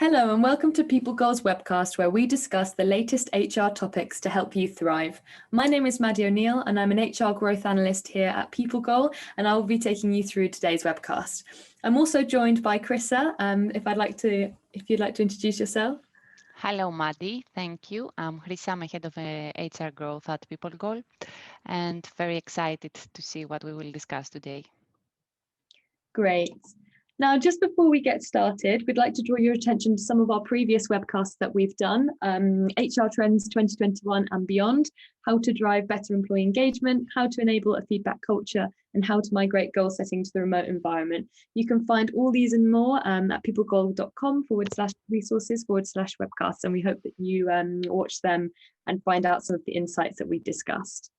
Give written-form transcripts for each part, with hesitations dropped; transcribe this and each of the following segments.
Hello and welcome to PeopleGoal's webcast, where we discuss the latest HR topics to help you thrive. My name is Maddie O'Neill and I'm an HR growth analyst here at PeopleGoal, and I will be taking you through today's webcast. I'm also joined by Chrissa. If you'd like to introduce yourself. Hello, Maddie. Thank you. I'm Chrissa. I'm head of HR growth at PeopleGoal, and very excited to see what we will discuss today. Great. Now, just before we get started, we'd like to draw your attention to some of our previous webcasts that we've done, HR Trends 2021 and beyond, how to drive better employee engagement, how to enable a feedback culture, and how to migrate goal setting to the remote environment. You can find all these and more at peoplegoal.com/resources/webcasts, and we hope that you watch them and find out some of the insights that we discussed.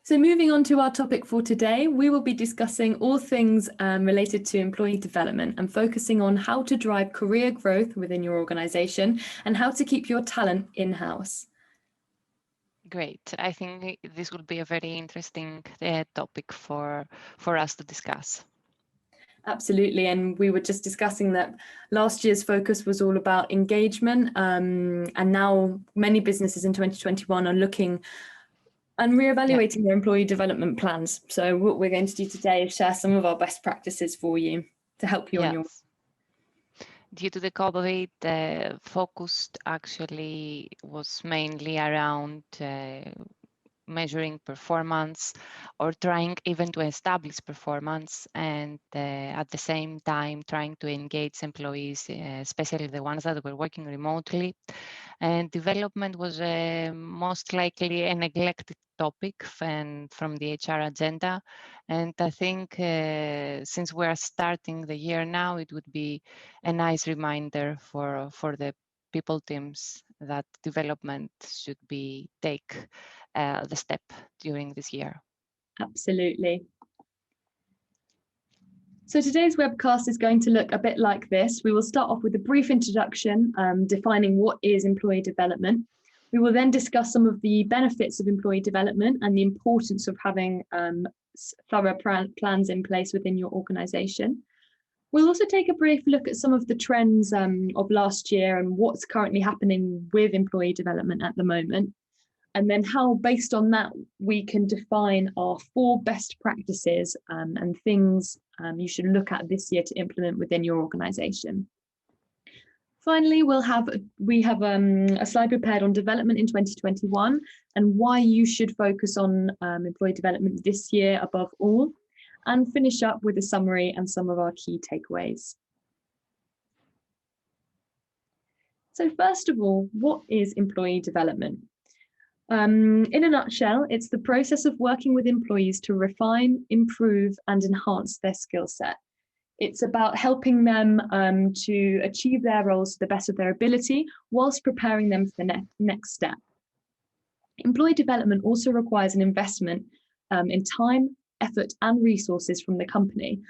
So moving on to our topic for today, we will be discussing all things related to employee development and focusing on how to drive career growth within your organization and how to keep your talent in-house. Great. I think this will be a very interesting topic for us to discuss. Absolutely. And we were just discussing that last year's focus was all about engagement. And now many businesses in 2021 are looking and reevaluating their employee development plans. So what we're going to do today is share some of our best practices for you to help you on your. Due to the COVID, the focus actually was mainly around measuring performance or trying even to establish performance, and at the same time trying to engage employees, especially the ones that were working remotely. And development was most likely a neglected topic from the HR agenda. And I think since we are starting the year now, it would be a nice reminder for the people teams that development should be take the step during this year. Absolutely. So today's webcast is going to look a bit like this. We will start off with a brief introduction, defining what is employee development. We will then discuss some of the benefits of employee development and the importance of having thorough plans in place within your organization. We'll also take a brief look at some of the trends of last year and what's currently happening with employee development at the moment. And then how, based on that, we can define our 4 best practices and things you should look at this year to implement within your organization. Finally, we have a slide prepared on development in 2021 and why you should focus on employee development this year above all, and finish up with a summary and some of our key takeaways. So first of all, what is employee development? In a nutshell, it's the process of working with employees to refine, improve, and enhance their skill set. It's about helping them to achieve their roles to the best of their ability whilst preparing them for the next step. Employee development also requires an investment in time, effort, and resources from the company.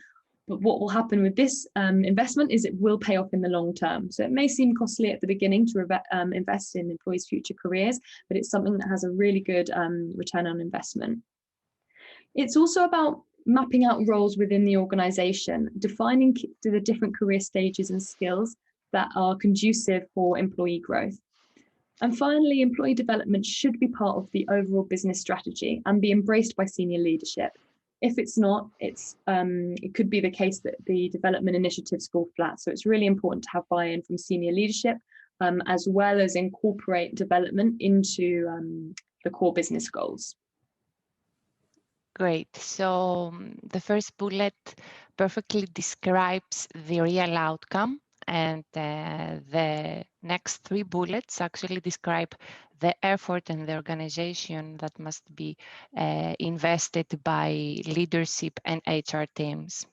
But what will happen with this investment is it will pay off in the long term. So it may seem costly at the beginning to invest in employees' future careers, but it's something that has a really good return on investment. It's also about mapping out roles within the organization, defining the different career stages and skills that are conducive for employee growth. And finally, employee development should be part of the overall business strategy and be embraced by senior leadership. If it's not, it could be the case that the development initiatives fall flat. So it's really important to have buy-in from senior leadership, as well as incorporate development into the core business goals. Great. So the first bullet perfectly describes the real outcome, and the next 3 bullets actually describe the effort and the organization that must be invested by leadership and HR teams.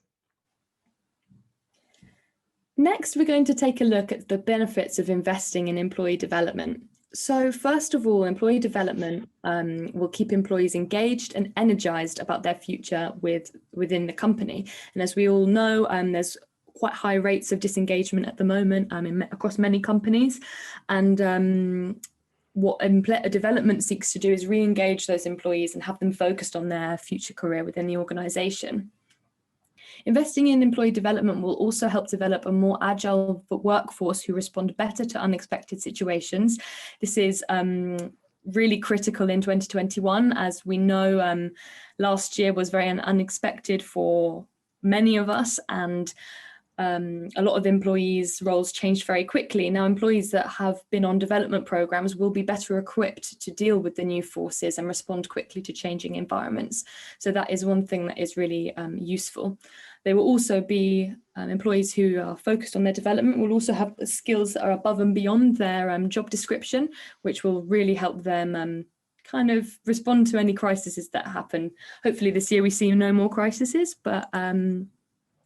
Next, we're going to take a look at the benefits of investing in employee development. So first of all, employee development will keep employees engaged and energized about their future within the company. And as we all know, there's quite high rates of disengagement at the moment across many companies. And what development seeks to do is re-engage those employees and have them focused on their future career within the organization. Investing in employee development will also help develop a more agile workforce who respond better to unexpected situations. This is really critical in 2021, as we know last year was very unexpected for many of us, and a lot of employees' roles changed very quickly. Now, employees that have been on development programs will be better equipped to deal with the new forces and respond quickly to changing environments. So that is one thing that is really useful. They will also be employees who are focused on their development will also have skills that are above and beyond their job description, which will really help them kind of respond to any crises that happen. Hopefully this year we see no more crises, but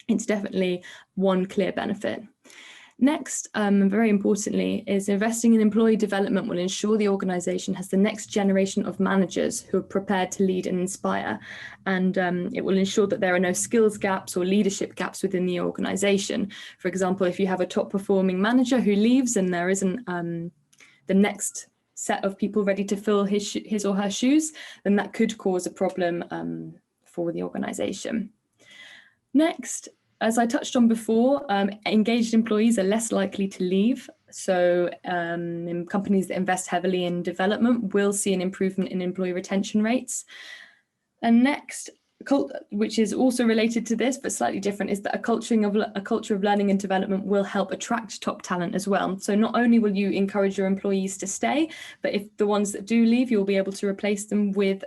it's definitely one clear benefit. Next, very importantly, is investing in employee development will ensure the organisation has the next generation of managers who are prepared to lead and inspire. And it will ensure that there are no skills gaps or leadership gaps within the organisation. For example, if you have a top performing manager who leaves and there isn't the next set of people ready to fill his or her shoes, then that could cause a problem for the organisation. Next, as I touched on before, engaged employees are less likely to leave. So in companies that invest heavily in development will see an improvement in employee retention rates. And next, which is also related to this, but slightly different, is that a culture of learning and development will help attract top talent as well. So not only will you encourage your employees to stay, but if the ones that do leave, you'll be able to replace them with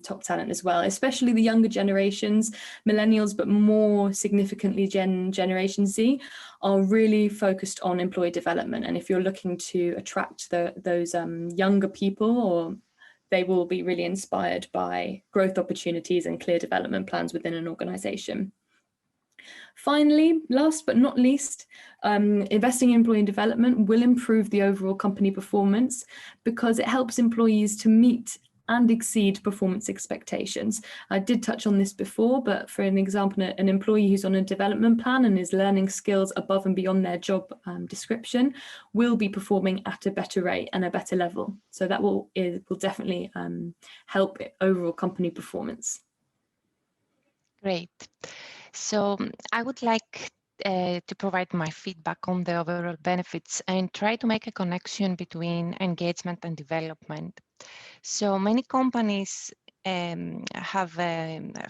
top talent as well, especially the younger generations, millennials, but more significantly Generation Z, are really focused on employee development. And if you're looking to attract those younger people, or they will be really inspired by growth opportunities and clear development plans within an organisation. Finally, last but not least, investing in employee development will improve the overall company performance because it helps employees to meet and exceed performance expectations. I did touch on this before, but for an example, an employee who's on a development plan and is learning skills above and beyond their job description will be performing at a better rate and a better level. So that will definitely help overall company performance. Great. So I would like to provide my feedback on the overall benefits and try to make a connection between engagement and development. So many companies have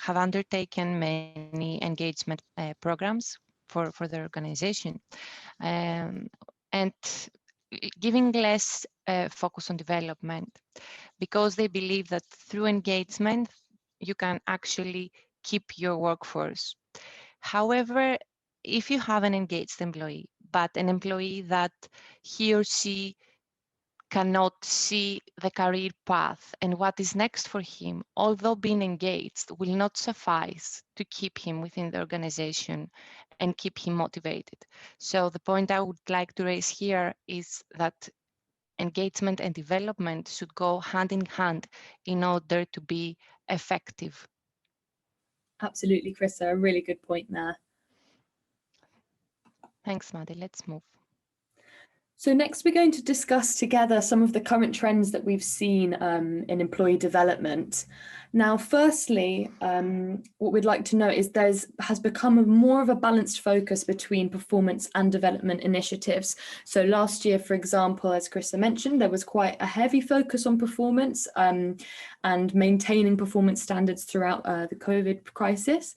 undertaken many engagement programs for their organization, and giving less focus on development, because they believe that through engagement you can actually keep your workforce. However, if you have an engaged employee, but an employee that he or she cannot see the career path and what is next for him, although being engaged will not suffice to keep him within the organization and keep him motivated. So the point I would like to raise here is that engagement and development should go hand in hand in order to be effective. Absolutely, Krista, a really good point there. Thanks, Maddie. Let's move. So next we're going to discuss together some of the current trends that we've seen in employee development. Now, firstly, what we'd like to note is has become more of a balanced focus between performance and development initiatives. So last year, for example, as Krista mentioned, there was quite a heavy focus on performance and maintaining performance standards throughout the COVID crisis.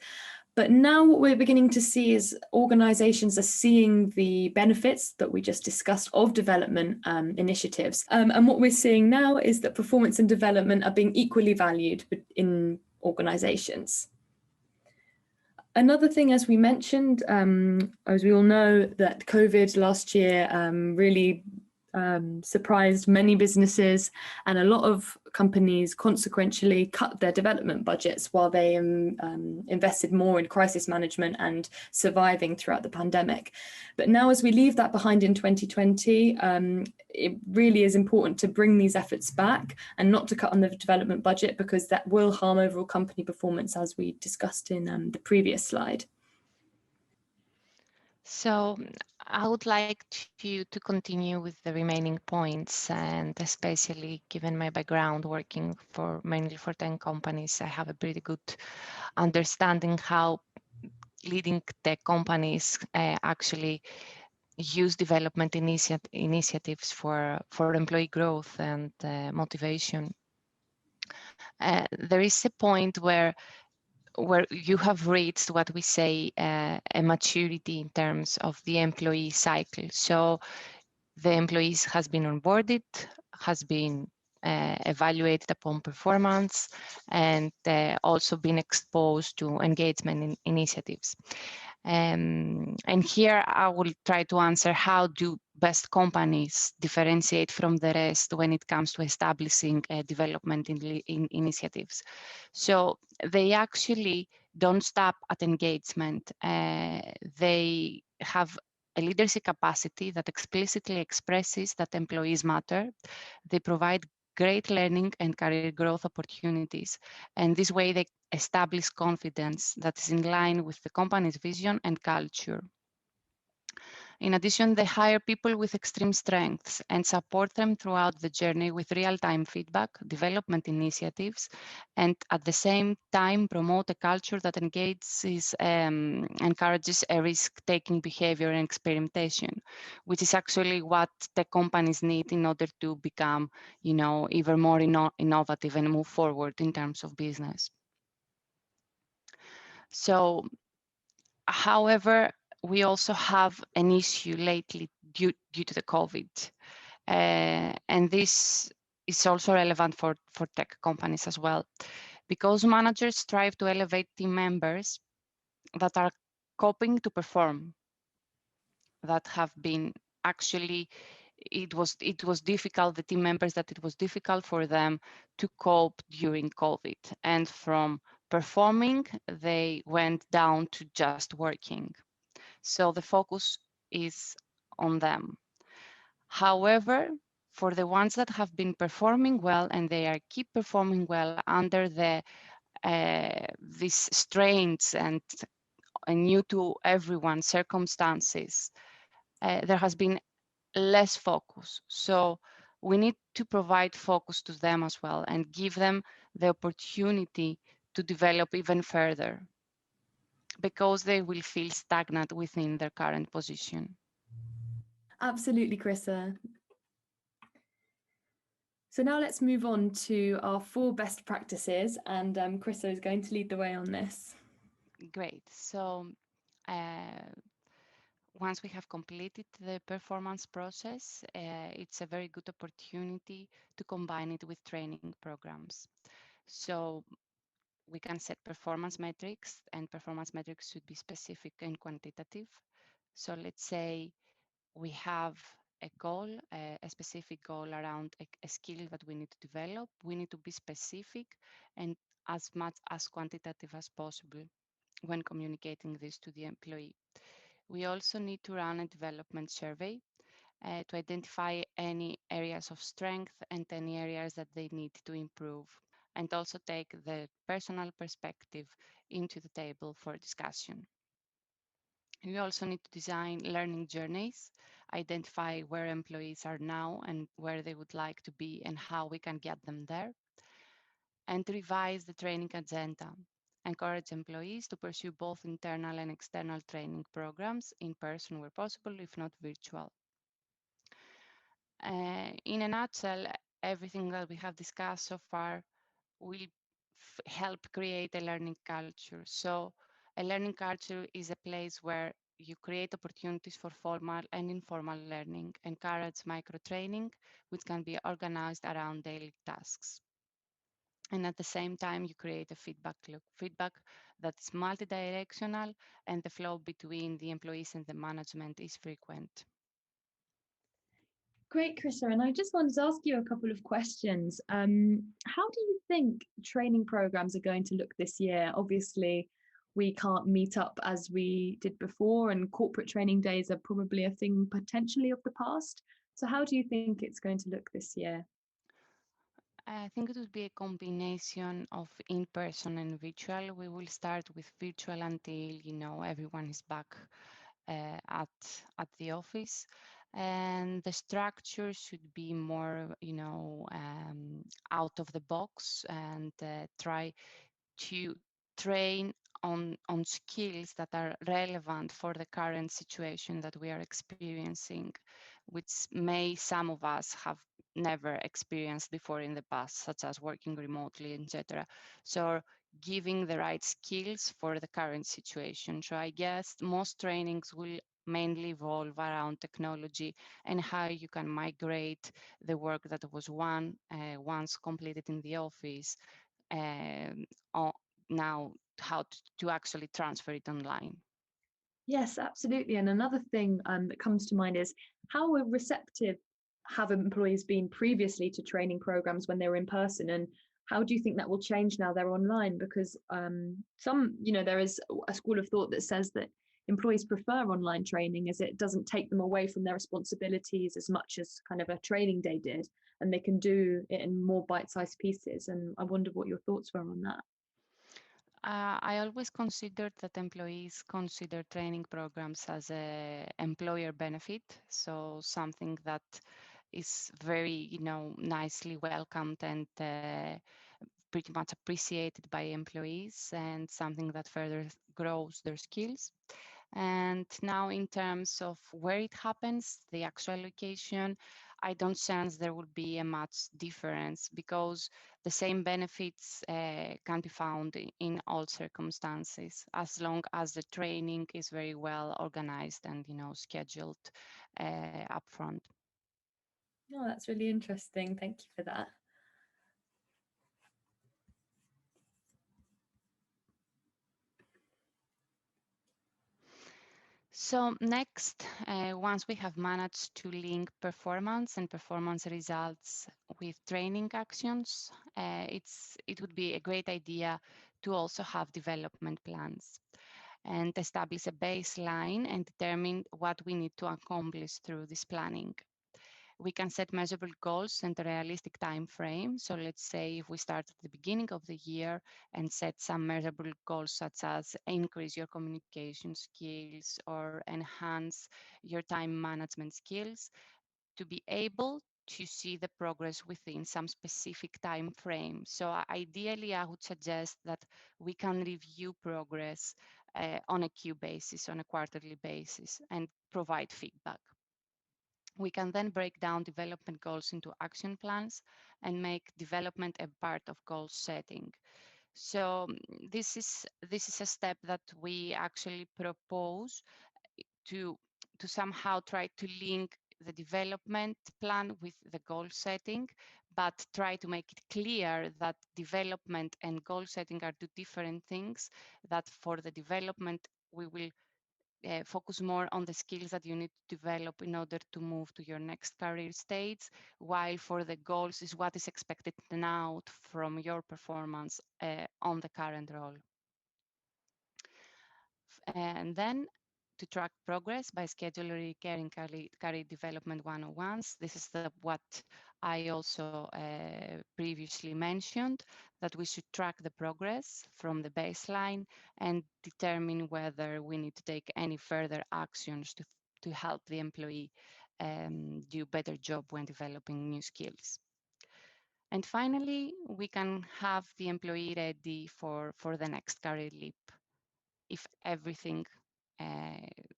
But now what we're beginning to see is organizations are seeing the benefits that we just discussed of development initiatives. And what we're seeing now is that performance and development are being equally valued in organizations. Another thing, as we mentioned, as we all know, that COVID last year really surprised many businesses, and a lot of companies consequentially cut their development budgets while they invested more in crisis management and surviving throughout the pandemic. But now, as we leave that behind in 2020, it really is important to bring these efforts back and not to cut on the development budget, because that will harm overall company performance, as we discussed in the previous slide. So I would like to continue with the remaining points, and especially given my background working mainly for 10 companies, I have a pretty good understanding how leading tech companies actually use development initiatives for employee growth and motivation. There is a point where you have reached what we say a maturity in terms of the employee cycle. So the employees has been onboarded, has been evaluated upon performance, and also been exposed to engagement initiatives. And here I will try to answer how do best companies differentiate from the rest when it comes to establishing development initiatives. So they actually don't stop at engagement. They have a leadership capacity that explicitly expresses that employees matter. They provide great learning and career growth opportunities. And this way they establish confidence that is in line with the company's vision and culture. In addition, they hire people with extreme strengths and support them throughout the journey with real-time feedback, development initiatives, and at the same time promote a culture that encourages a risk-taking behavior and experimentation, which is actually what the companies need in order to become, even more innovative and move forward in terms of business. So, however, we also have an issue lately due to the COVID. And this is also relevant for tech companies as well, because managers strive to elevate team members that are coping to perform, that have been actually, it was difficult, the team members, that it was difficult for them to cope during COVID. And from performing, they went down to just working. So the focus is on them. However, for the ones that have been performing well and they are keep performing well under these strains and new to everyone circumstances, there has been less focus. So we need to provide focus to them as well and give them the opportunity to develop even further, because they will feel stagnant within their current position. Absolutely, Chrissa. So now let's move on to our 4 best practices, and Chrissa is going to lead the way on this. Great. So once we have completed the performance process, it's a very good opportunity to combine it with training programs. So we can set performance metrics, and performance metrics should be specific and quantitative. So let's say we have a goal, a specific goal around a skill that we need to develop. We need to be specific and as much as quantitative as possible when communicating this to the employee. We also need to run a development survey to identify any areas of strength and any areas that they need to improve, and also take the personal perspective into the table for discussion. We also need to design learning journeys, identify where employees are now and where they would like to be and how we can get them there, and revise the training agenda. Encourage employees to pursue both internal and external training programs in person where possible, if not virtual. In a nutshell, everything that we have discussed so far will help create a learning culture. So a learning culture is a place where you create opportunities for formal and informal learning, encourage micro-training, which can be organized around daily tasks. And at the same time, you create a feedback loop, feedback that's multi-directional, and the flow between the employees and the management is frequent. Great, Chrissa. And I just wanted to ask you a couple of questions. How do you think training programs are going to look this year? Obviously, we can't meet up as we did before, and corporate training days are probably a thing potentially of the past. So how do you think it's going to look this year? I think it would be a combination of in-person and virtual. We will start with virtual until everyone is back at the office, and the structure should be more out of the box, and try to train on skills that are relevant for the current situation that we are experiencing, which may some of us have never experienced before in the past, such as working remotely, etc. So giving the right skills for the current situation. So I guess most trainings will mainly evolve around technology and how you can migrate the work that was once completed in the office now how to actually transfer it online. Yes, absolutely. And another thing that comes to mind is how receptive have employees been previously to training programs when they were in person, and how do you think that will change now they're online? Because there is a school of thought that says that employees prefer online training as it doesn't take them away from their responsibilities as much as kind of a training day did, and they can do it in more bite-sized pieces. And I wonder what your thoughts were on that. I always considered that employees consider training programs as a employer benefit, so something that is very, nicely welcomed and pretty much appreciated by employees, and something that further grows their skills. And now in terms of where it happens, the actual location, I don't sense there will be a much difference because the same benefits can be found in all circumstances, as long as the training is very well organized and scheduled upfront. Oh, that's really interesting. Thank you for that. So next, once we have managed to link performance and performance results with training actions, it would be a great idea to also have development plans and establish a baseline and determine what we need to accomplish through this planning. We can set measurable goals and a realistic time frame. So let's say if we start at the beginning of the year and set some measurable goals such as increase your communication skills or enhance your time management skills, to be able to see the progress within some specific time frame. So ideally, I would suggest that we can review progress on a Q basis, on a quarterly basis, and provide feedback. We can then break down development goals into action plans and make development a part of goal setting. So this is a step that we actually propose to somehow try to link the development plan with the goal setting, but try to make it clear that development and goal setting are two different things, that for the development we will focus more on the skills that you need to develop in order to move to your next career stage, while for the goals is what is expected now from your performance on the current role. And then to track progress by scheduling recurring career development one-on-ones. This is what I also previously mentioned, that we should track the progress from the baseline and determine whether we need to take any further actions to help the employee do a better job when developing new skills. And finally, we can have the employee ready for the next career leap. If everything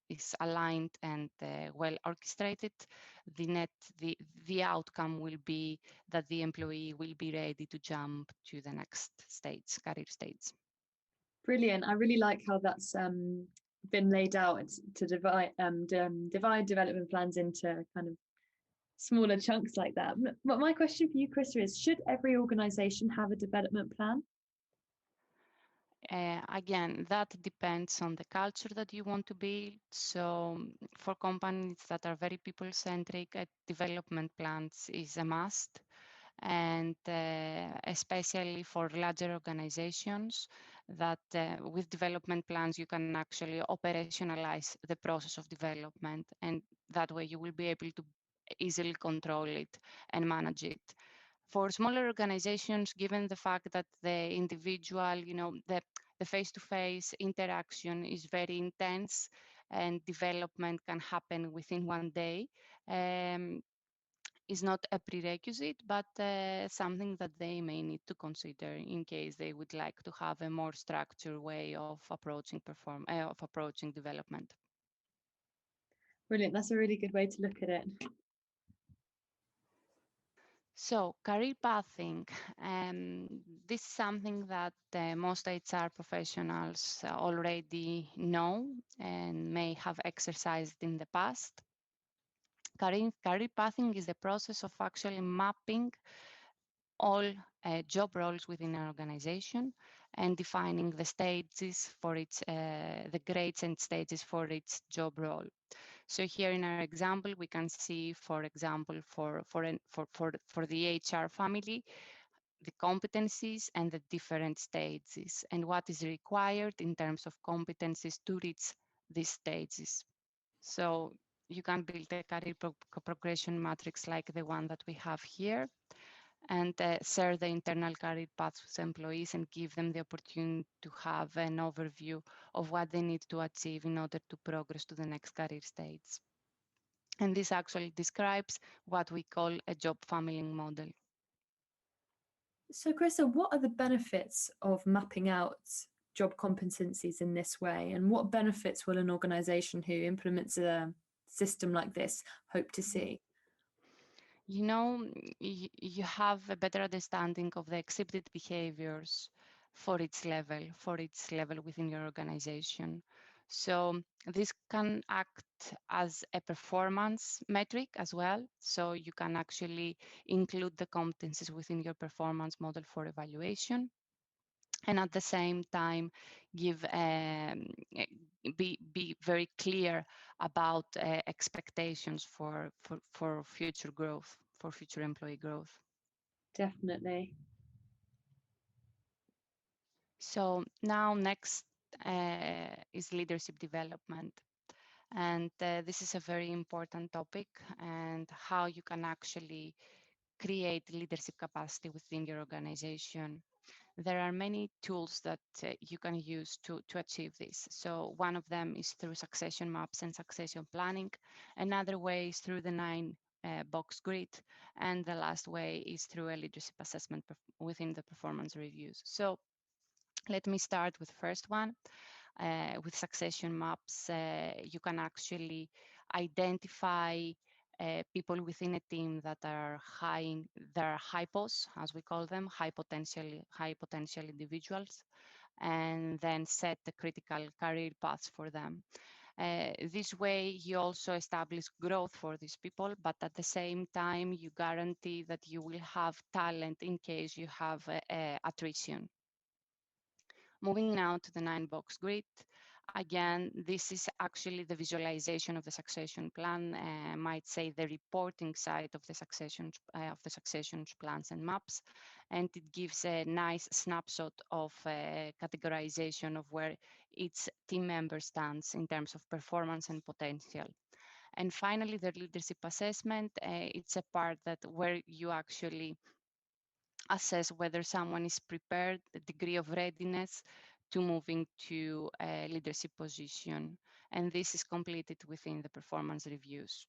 is aligned and well orchestrated, the outcome will be that the employee will be ready to jump to the next stage, career stage. Brilliant. I really like how that's been laid out to divide development plans into kind of smaller chunks like that. But my question for you, Krista, is should every organization have a development plan? Again, that depends on the culture that you want to build. So for companies that are very people-centric, development plans is a must. And especially for larger organizations, that with development plans, you can actually operationalize the process of development. And that way you will be able to easily control it and manage it. For smaller organizations, given the fact that the individual, the face-to-face interaction is very intense and development can happen within one day, is not a prerequisite, but something that they may need to consider in case they would like to have a more structured way of approaching development. Brilliant. That's a really good way to look at it. So career pathing, this is something that most HR professionals already know and may have exercised in the past. Career pathing is the process of actually mapping all job roles within an organization and defining the stages for the grades and stages for its job role. So here in our example, we can see, for example, for the HR family, the competencies and the different stages and what is required in terms of competencies to reach these stages. So you can build a career progression matrix like the one that we have here, and share the internal career paths with employees and give them the opportunity to have an overview of what they need to achieve in order to progress to the next career stage. And this actually describes what we call a job funneling model. So, Krista, what are the benefits of mapping out job competencies in this way? And what benefits will an organization who implements a system like this hope to see? You know, you have a better understanding of the accepted behaviors for each level within your organization. So this can act as a performance metric as well. So you can actually include the competencies within your performance model for evaluation. And at the same time, be very clear about expectations for future growth, for future employee growth. Definitely. So now next is leadership development. And this is a very important topic, and how you can actually create leadership capacity within your organization. There are many tools that you can use to achieve this. So one of them is through succession maps and succession planning. Another way is through the 9-box grid. And the last way is through a leadership assessment within the performance reviews. So let me start with the first one. With succession maps, you can actually identify people within a team that are hypos, as we call them, high potential individuals, and then set the critical career paths for them. This way, you also establish growth for these people, but at the same time, you guarantee that you will have talent in case you have attrition. Moving now to the 9-box grid. Again, this is actually the visualization of the succession plan, might say the reporting side of the succession plans and maps, and it gives a nice snapshot of categorization of where each team member stands in terms of performance and potential. And finally, the leadership assessment, it's a part where you actually assess whether someone is prepared, the degree of readiness to moving to a leadership position. And this is completed within the performance reviews.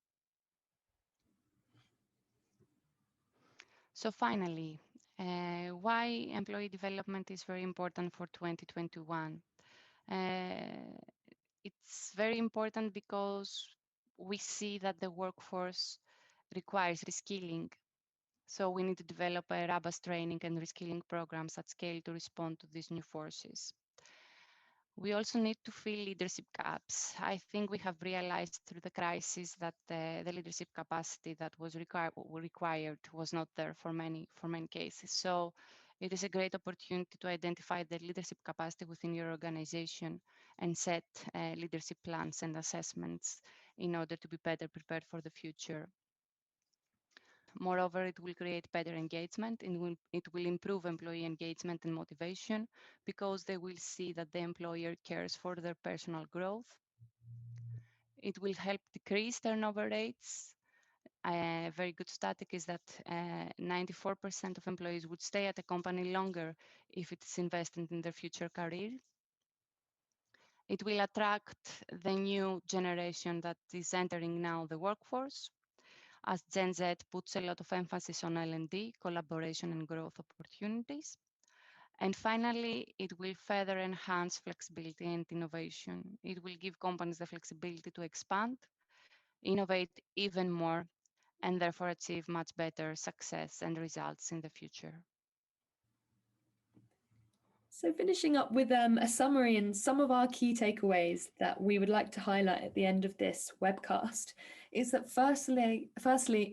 So finally, why employee development is very important for 2021. It's very important because we see that the workforce requires reskilling. So we need to develop a robust training and reskilling programs at scale to respond to these new forces. We also need to fill leadership gaps. I think we have realized through the crisis that the leadership capacity that was required was not there for many cases. So it is a great opportunity to identify the leadership capacity within your organization and set leadership plans and assessments in order to be better prepared for the future. Moreover, it will create better engagement and it will improve employee engagement and motivation because they will see that the employer cares for their personal growth. It will help decrease turnover rates. A very good statistic is that 94% of employees would stay at a company longer if it is invested in their future career. It will attract the new generation that is entering now the workforce. as Gen Z puts a lot of emphasis on L&D, collaboration and growth opportunities. And finally, it will further enhance flexibility and innovation. It will give companies the flexibility to expand, innovate even more, and therefore achieve much better success and results in the future. So finishing up with a summary and some of our key takeaways that we would like to highlight at the end of this webcast is that firstly,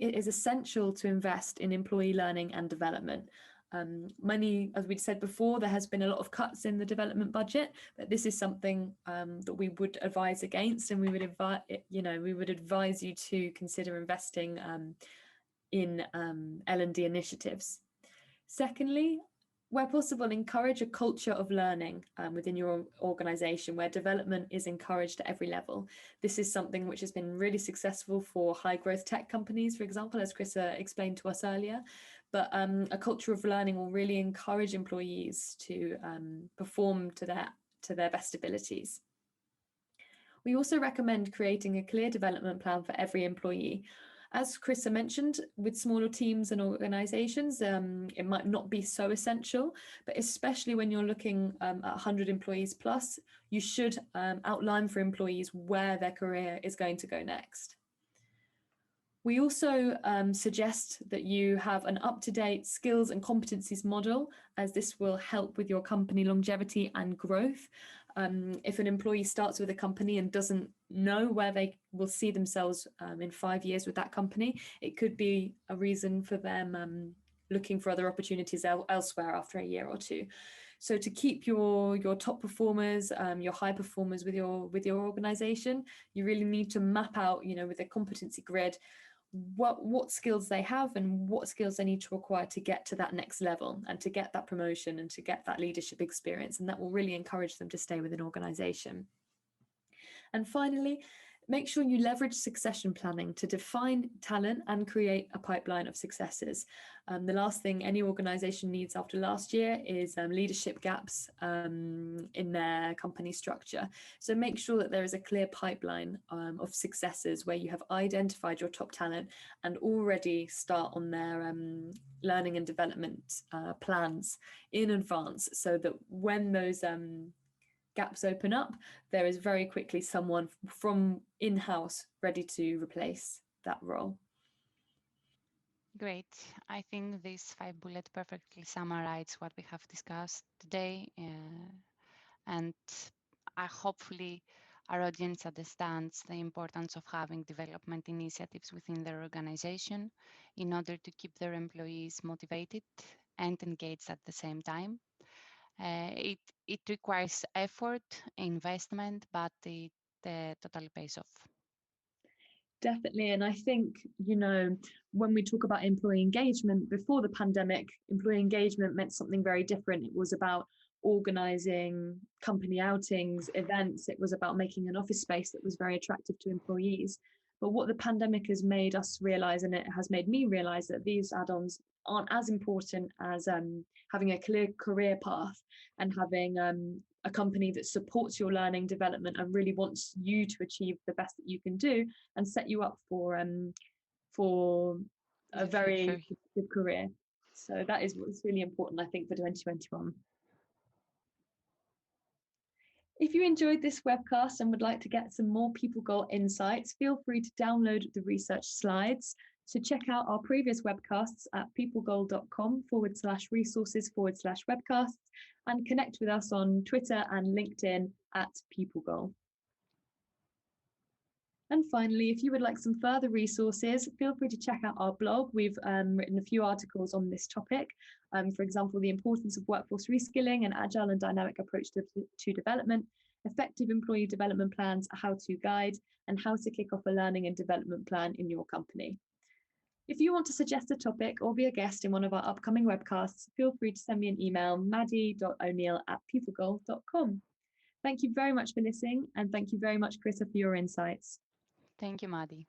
it is essential to invest in employee learning and development. As we'd said before, there has been a lot of cuts in the development budget, but this is something that we would advise against, and we would advise you to consider investing in L&D initiatives. Secondly, where possible, encourage a culture of learning within your organization where development is encouraged at every level. This is something which has been really successful for high growth tech companies, for example, as Chris explained to us earlier. But a culture of learning will really encourage employees to perform to their best abilities. We also recommend creating a clear development plan for every employee. As Chris mentioned, with smaller teams and organizations, it might not be so essential, but especially when you're looking at 100 employees plus, you should outline for employees where their career is going to go next. We also suggest that you have an up-to-date skills and competencies model, as this will help with your company longevity and growth. If an employee starts with a company and doesn't know where they will see themselves in 5 years with that company, it could be a reason for them looking for other opportunities elsewhere after a year or two. So to keep your top performers, your high performers with your organization, you really need to map out, with a competency grid, what skills they have and what skills they need to acquire to get to that next level and to get that promotion and to get that leadership experience. And that will really encourage them to stay with an organization. And finally, make sure you leverage succession planning to define talent and create a pipeline of successes. The last thing any organization needs after last year is leadership gaps in their company structure. So make sure that there is a clear pipeline of successes where you have identified your top talent and already start on their learning and development plans in advance, so that when those gaps open up, there is very quickly someone from in-house ready to replace that role. Great. I think this 5 bullet perfectly summarizes what we have discussed today. And hopefully our audience understands the importance of having development initiatives within their organization in order to keep their employees motivated and engaged at the same time. It requires effort, investment, but it totally pays off. Definitely. And I think, when we talk about employee engagement, before the pandemic, employee engagement meant something very different. It was about organizing company outings, events. It was about making an office space that was very attractive to employees. But what the pandemic has made us realize, and it has made me realize, that these add-ons aren't as important as having a clear career path and having a company that supports your learning development and really wants you to achieve the best that you can do and set you up for a very good career. So that is what's really important, I think, for 2021. If you enjoyed this webcast and would like to get some more PeopleGoal insights, feel free to download the research slides. So check out our previous webcasts at peoplegoal.com/resources/webcasts and connect with us on Twitter and LinkedIn at PeopleGoal. And finally, if you would like some further resources, feel free to check out our blog. We've written a few articles on this topic. For example, the importance of workforce reskilling, an agile and dynamic approach to development, effective employee development plans, a how-to guide, and how to kick off a learning and development plan in your company. If you want to suggest a topic or be a guest in one of our upcoming webcasts, feel free to send me an email, maddie.o'neill@peoplegoal.com. Thank you very much for listening, and thank you very much, Chrissa, for your insights. Thank you, Maddie.